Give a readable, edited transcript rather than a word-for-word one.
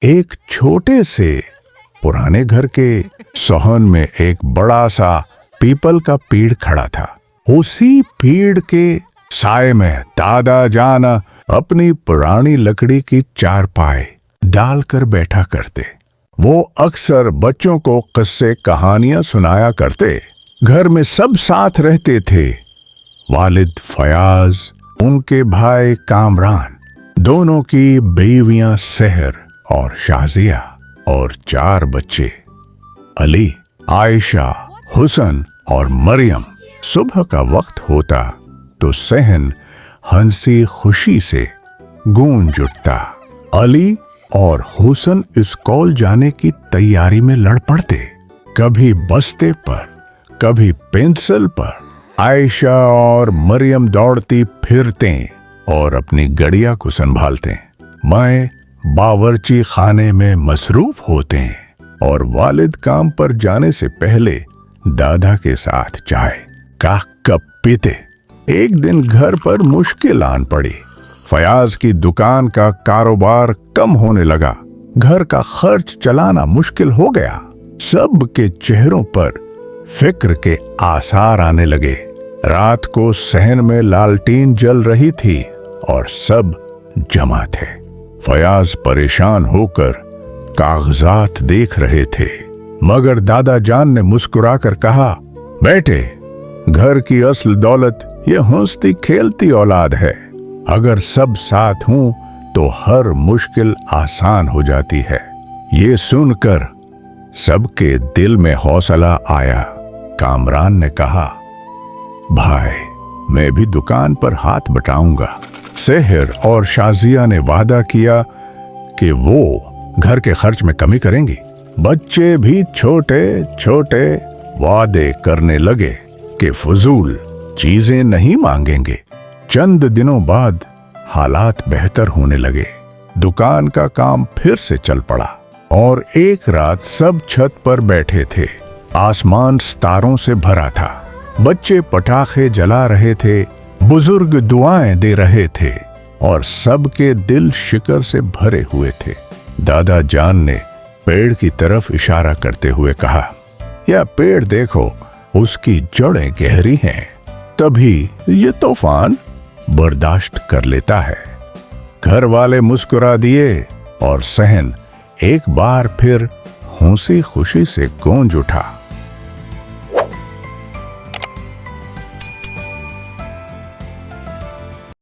एक छोटे से पुराने घर के सोहन में एक बड़ा सा पीपल का पेड़ खड़ा था। उसी पेड़ के साए में दादा जान अपनी पुरानी लकड़ी की चारपाई डालकर बैठा करते। वो अक्सर बच्चों को किस्से कहानियां सुनाया करते। घर में सब साथ रहते थे। वालिद फयाज, उनके भाई कामरान, दोनों की बीवियां सहर और शाजिया और 4 बच्चे अली, आयशा, हुसन और मरियम। सुबह का वक्त होता तो सहन हंसी खुशी से गूंज उठता। अली और हुसन स्कूल जाने की तैयारी में लड़ पड़ते। कभी बस्ते पर, कभी पेंसिल पर। आयशा और मरियम दौड़ती फिरते और अपनी गड़िया को संभालते। मैं बावर्ची खाने में मसरूफ होते और वालिद काम पर जाने से पहले दादा के साथ चाय का कप पीते। एक दिन घर पर मुश्किल आन पड़ी। फयाज की दुकान का कारोबार कम होने लगा। घर का खर्च चलाना मुश्किल हो गया। सब के चेहरों पर फिक्र के आसार आने लगे। रात को सहन में लालटीन जल रही थी और सब जमा थे। फयाज परेशान होकर कागजात देख रहे थे, मगर दादा जान ने मुस्कुराकर कहा, बेटे, घर की असल दौलत ये हंसती खेलती औलाद है। अगर सब साथ हों तो हर मुश्किल आसान हो जाती है। ये सुनकर सबके दिल में हौसला आया। कामरान ने कहा, भाई, मैं भी दुकान पर हाथ बटाऊंगा। सहर और शाजिया ने वादा किया कि वो घर के खर्च में कमी करेंगी। बच्चे भी छोटे छोटे वादे करने लगे कि फजूल चीजें नहीं मांगेंगे। चंद दिनों बाद हालात बेहतर होने लगे। दुकान का काम फिर से चल पड़ा और एक रात सब छत पर बैठे थे। आसमान सितारों से भरा था। बच्चे पटाखे जला रहे थे, बुजुर्ग दुआएं दे रहे थे और सबके दिल शिकर से भरे हुए थे। दादा जान ने पेड़ की तरफ इशारा करते हुए कहा, यह पेड़ देखो, उसकी जड़ें गहरी हैं, तभी ये तूफान बर्दाश्त कर लेता है। घर वाले मुस्कुरा दिए और सहन एक बार फिर हंसी खुशी से गूंज उठा।